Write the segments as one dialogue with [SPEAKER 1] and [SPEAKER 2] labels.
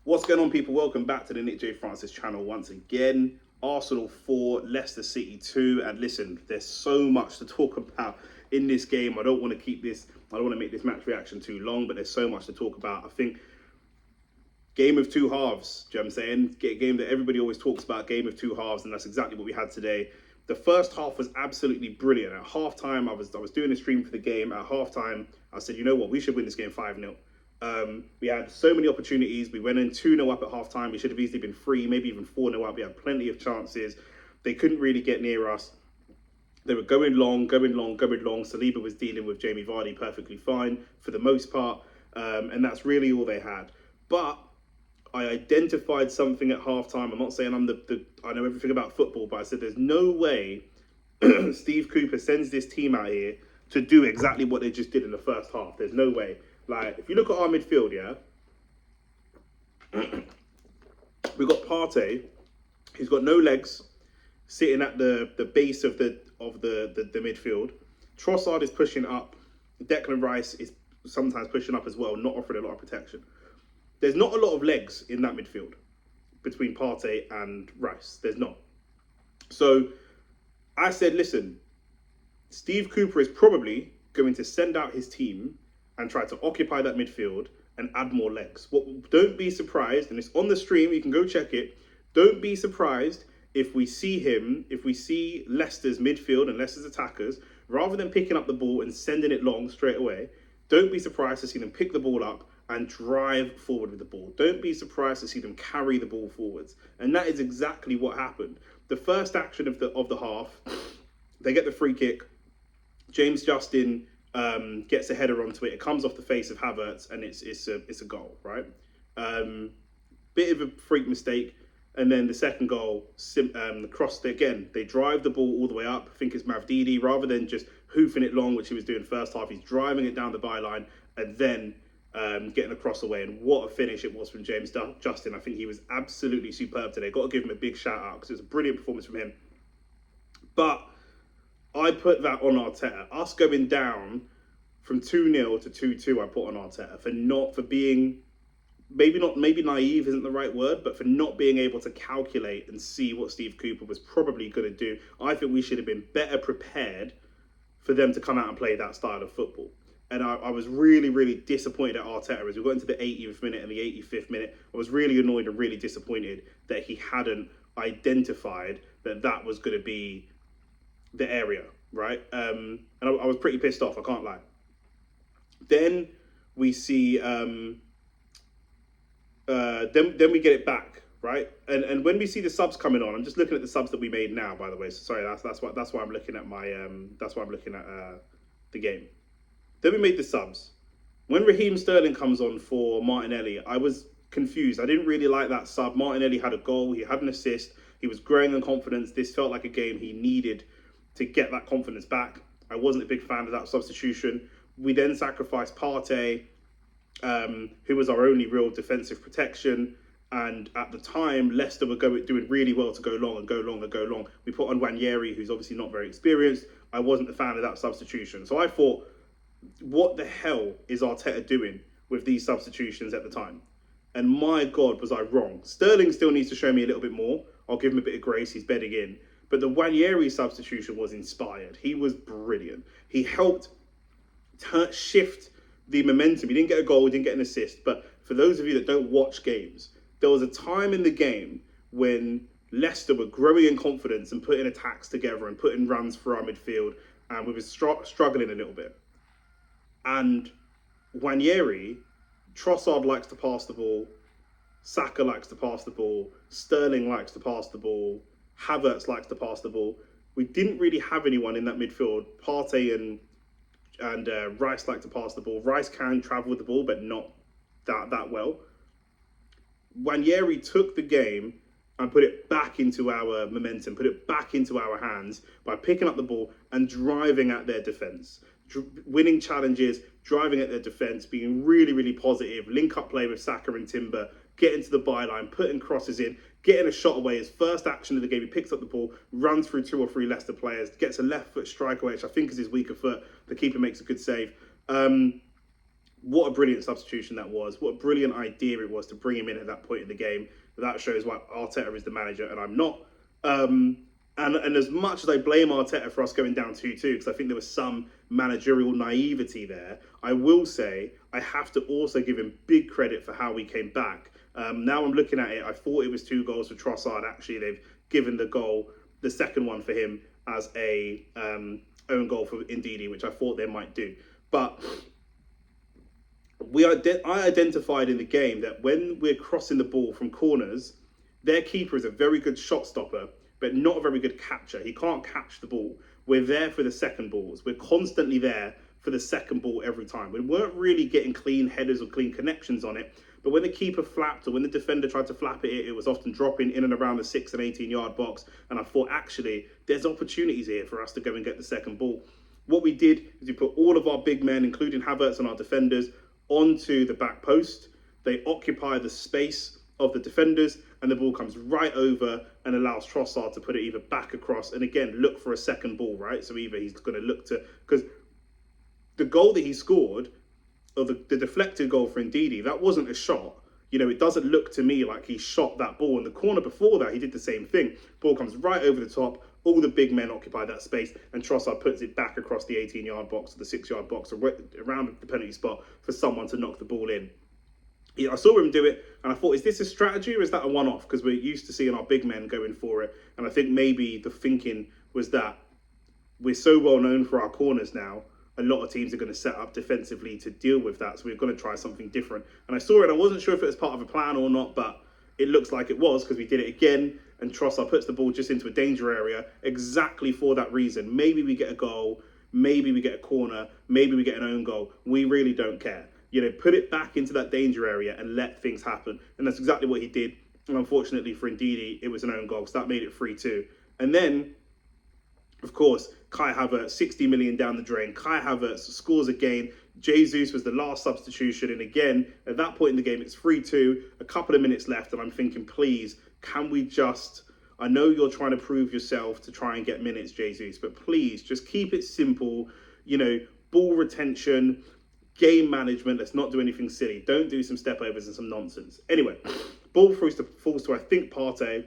[SPEAKER 1] What's going on, people? Welcome back to the Nick J. Francis channel once again. Arsenal 4, Leicester City 2. And listen, there's so much to talk about in this game. I don't want to make this match reaction too long, but there's so much to talk about. I think game of two halves, do you know what I'm saying? A game that everybody always talks about, game of two halves, and that's exactly what we had today. The first half was absolutely brilliant. At halftime, I was doing a stream for the game. At halftime, I said, you know what, we should win this game 5-0. We had so many opportunities. We went in 2-0 up at halftime. We should have easily been 3, maybe even 4-0 up. We had plenty of chances. They couldn't really get near us. They were going long. Saliba was dealing with Jamie Vardy perfectly fine for the most part. And that's really all they had. But I identified something at halftime. I'm not saying I know everything about football, but I said there's no way Steve Cooper sends this team out here to do exactly what they just did in the first half. There's no way. Like, if you look at our midfield, yeah, we've got Partey. He's got no legs, sitting at the base of the midfield. Trossard is pushing up. Declan Rice is sometimes pushing up as well, not offering a lot of protection. There's not a lot of legs in that midfield between Partey and Rice. There's not. So I said, listen, Steve Cooper is probably going to send out his team and try to occupy that midfield and add more legs. Don't be surprised, and it's on the stream, you can go check it. Don't be surprised if we see Leicester's midfield and Leicester's attackers, rather than picking up the ball and sending it long straight away, don't be surprised to see them pick the ball up and drive forward with the ball. Don't be surprised to see them carry the ball forwards. And that is exactly what happened. The first action of the half, they get the free kick. James Justin gets a header onto it. It comes off the face of Havertz, and it's a goal, right? Bit of a freak mistake. And then the second goal, the cross again. They drive the ball all the way up. I think it's Mavdidi, rather than just hoofing it long, which he was doing first half. He's driving it down the byline and then getting across the way. And what a finish it was from James Justin. I think he was absolutely superb today. Got to give him a big shout out because it was a brilliant performance from him. But I put that on Arteta. Us going down from 2-0 to 2-2, I put on Arteta for being, maybe naive isn't the right word, but for not being able to calculate and see what Steve Cooper was probably going to do. I think we should have been better prepared for them to come out and play that style of football. And I was really, really disappointed at Arteta as we got into the 80th minute and the 85th minute. I was really annoyed and really disappointed that he hadn't identified that was going to be the area, right? And I was pretty pissed off, I can't lie. Then we see, then we get it back, right? And when we see the subs coming on, I'm just looking at the subs that we made now, by the way. So sorry, that's why I'm looking at my the game. Then we made the subs. When Raheem Sterling comes on for Martinelli, I was confused. I didn't really like that sub. Martinelli had a goal, he had an assist, he was growing in confidence. This felt like a game he needed to get that confidence back. I wasn't a big fan of that substitution. We then sacrificed Partey, who was our only real defensive protection. And at the time, Leicester were doing really well to go long. We put on Nwaneri, who's obviously not very experienced. I wasn't a fan of that substitution. So I thought, what the hell is Arteta doing with these substitutions at the time? And my God, was I wrong. Sterling still needs to show me a little bit more. I'll give him a bit of grace, he's bedding in. But the Nwaneri substitution was inspired. He was brilliant. He helped shift the momentum. He didn't get a goal, he didn't get an assist. But for those of you that don't watch games, there was a time in the game when Leicester were growing in confidence and putting attacks together and putting runs for our midfield, and we were struggling a little bit. And Nwaneri, Trossard likes to pass the ball, Saka likes to pass the ball, Sterling likes to pass the ball, Havertz likes to pass the ball. We didn't really have anyone in that midfield. Partey and Rice like to pass the ball. Rice can travel with the ball, but not that well. Nwaneri took the game and put it back into our momentum, put it back into our hands by picking up the ball and driving at their defence. Winning challenges, driving at their defence, being really, really positive, link-up play with Saka and Timber, getting to the byline, putting crosses in, getting a shot away. His first action of the game, he picks up the ball, runs through 2 or 3 Leicester players, gets a left foot strike away, which I think is his weaker foot. The keeper makes a good save. what a brilliant substitution that was. What a brilliant idea it was to bring him in at that point in the game. That shows why Arteta is the manager and I'm not. And as much as I blame Arteta for us going down 2-2, because I think there was some managerial naivety there, I will say I have to also give him big credit for how we came back. Now I'm looking at it, I thought it was 2 goals for Trossard. Actually, they've given the second one for him as a own goal for Ndidi, which I thought they might do. But I identified in the game that when we're crossing the ball from corners, their keeper is a very good shot stopper, but not a very good catcher. He can't catch the ball. We're there for the second balls. We're constantly there for the second ball every time. We weren't really getting clean headers or clean connections on it, but when the keeper flapped or when the defender tried to flap it was often dropping in and around the 6 and 18-yard box. And I thought, actually, there's opportunities here for us to go and get the second ball. What we did is we put all of our big men, including Havertz and our defenders, onto the back post. They occupy the space of the defenders, and the ball comes right over and allows Trossard to put it either back across and again look for a second ball, right? So either he's going to look to, because the goal that he scored, or the deflected goal for Ndidi, that wasn't a shot. You know, it doesn't look to me like he shot that ball. In the corner before that, he did the same thing. Ball comes right over the top. All the big men occupy that space, and Trossard puts it back across the 18-yard box or the 6-yard box, or around the penalty spot for someone to knock the ball in. I saw him do it, and I thought, is this a strategy or is that a one-off? Because we're used to seeing our big men going for it, and I think maybe the thinking was that we're so well known for our corners now, a lot of teams are going to set up defensively to deal with that, so we're going to try something different. And I saw it, I wasn't sure if it was part of a plan or not, but it looks like it was, because we did it again, and Trossard puts the ball just into a danger area exactly for that reason. Maybe we get a goal, maybe we get a corner, maybe we get an own goal. We really don't care. You know, put it back into that danger area and let things happen. And that's exactly what he did. And unfortunately for Ndidi, it was an own goal, so that made it 3-2. And then, of course, Kai Havertz, 60 million down the drain. Kai Havertz scores again. Jesus was the last substitution. And again, at that point in the game, it's 3-2, a couple of minutes left. And I'm thinking, please, can we just, I know you're trying to prove yourself to try and get minutes, Jesus, but please just keep it simple. You know, ball retention, game management. Let's not do anything silly. Don't do some step overs and some nonsense. Anyway, ball falls to I think Partey.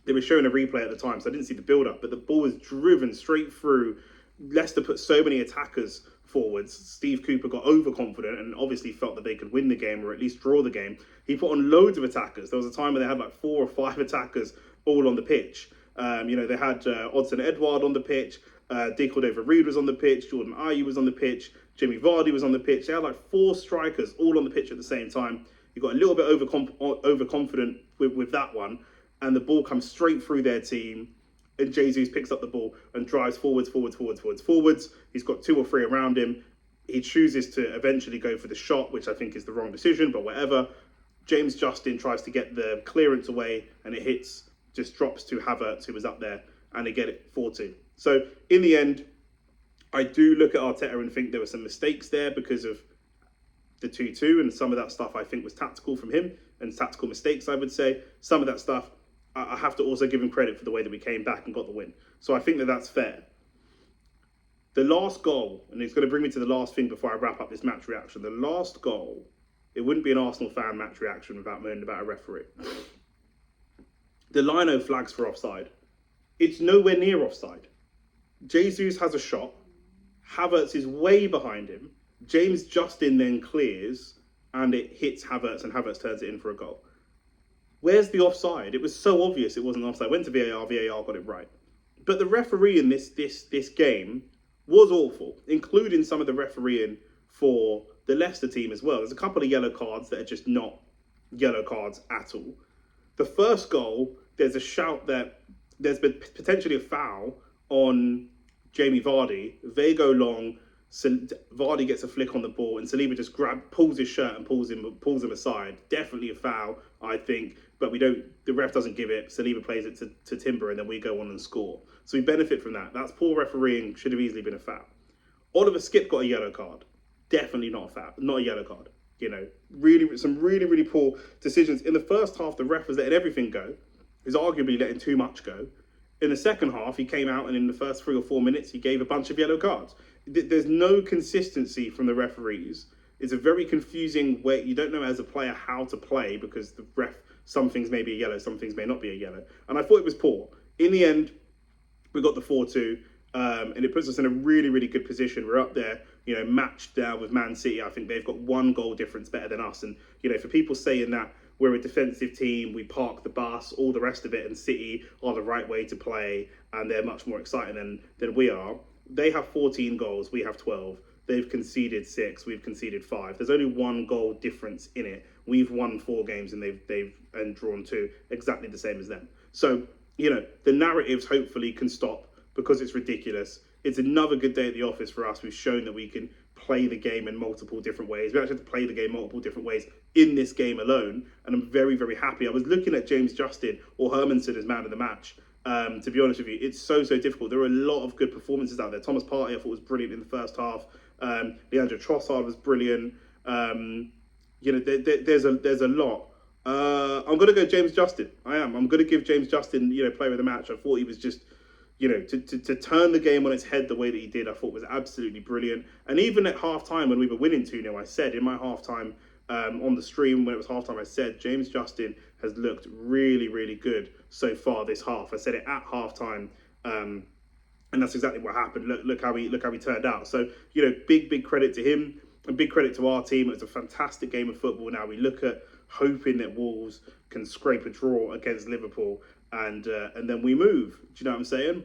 [SPEAKER 1] They were showing a replay at the time, so I didn't see the build-up, but the ball was driven straight through. Leicester put so many attackers forwards. Steve Cooper got overconfident and obviously felt that they could win the game or at least draw the game. He put on loads of attackers. There was a time where they had like 4 or 5 attackers all on the pitch. You know, they had Odsonne Edouard on the pitch. De Cordova-Reid was on the pitch. Jordan Ayew was on the pitch. Jamie Vardy was on the pitch. They had like 4 strikers all on the pitch at the same time. He got a little bit overconfident with that one. And the ball comes straight through their team. And Jesus picks up the ball and drives forwards. He's got 2 or 3 around him. He chooses to eventually go for the shot, which I think is the wrong decision, but whatever. James Justin tries to get the clearance away, and it just drops to Havertz, who was up there, and they get it 4-2. So in the end, I do look at Arteta and think there were some mistakes there because of the 2-2, and some of that stuff I think was tactical from him, and tactical mistakes, I would say. Some of that stuff, I have to also give him credit for the way that we came back and got the win. So I think that that's fair. The last goal, and it's going to bring me to the last thing before I wrap up this match reaction. The last goal, it wouldn't be an Arsenal fan match reaction without moaning about a referee. The Lino flags for offside. It's nowhere near offside. Jesus has a shot. Havertz is way behind him. James Justin then clears, and it hits Havertz, and Havertz turns it in for a goal. Where's the offside? It was so obvious it wasn't offside. Went to VAR, VAR got it right. But the referee in this game was awful, including some of the refereeing for the Leicester team as well. There's a couple of yellow cards that are just not yellow cards at all. The first goal, there's a shout that there's been potentially a foul on Jamie Vardy. They go long, Vardy gets a flick on the ball, and Saliba just pulls his shirt and pulls him aside. Definitely a foul, I think, but the ref doesn't give it. Saliba plays it to Timber, and then we go on and score. So we benefit from that. That's poor refereeing, should have easily been a foul. Oliver Skipp got a yellow card. Definitely not a foul, not a yellow card. You know, some really poor decisions. In the first half, the ref was letting everything go. He's arguably letting too much go. In the second half, he came out and in the first 3 or 4 minutes, he gave a bunch of yellow cards. There's no consistency from the referees. It's a very confusing way. You don't know as a player how to play because the ref, some things may be a yellow, some things may not be a yellow. And I thought it was poor. In the end, we got the 4-2, and it puts us in a really, really good position. We're up there, matched down with Man City. I think they've got 1 goal difference better than us. And, for people saying that we're a defensive team, we park the bus, all the rest of it, and City are the right way to play, and they're much more exciting than we are. They have 14 goals, we have 12. They've conceded 6, we've conceded 5. There's only 1 goal difference in it. We've won 4 games and they've drawn 2, exactly the same as them. So, the narratives hopefully can stop because it's ridiculous. It's another good day at the office for us. We've shown that we can play the game in multiple different ways. We actually have to play the game multiple different ways in this game alone. And I'm very, very happy. I was looking at James Justin or Hermanson as man of the match. To be honest with you, it's so difficult. There are a lot of good performances out there. Thomas Partey, I thought, was brilliant in the first half. Leandro Trossard was brilliant. There's a lot. I'm going to go James Justin. I am. I'm going to give James Justin, player of the match. I thought he was just, to turn the game on its head the way that he did, I thought was absolutely brilliant. And even at halftime when we were winning 2-0, I said in my halftime on the stream when it was halftime, I said James Justin has looked really, really good so far this half. I said it at halftime. And that's exactly what happened. Look how he turned out. So, big credit to him and big credit to our team. It was a fantastic game of football. Now we look at hoping that Wolves can scrape a draw against Liverpool and then we move. Do you know what I'm saying?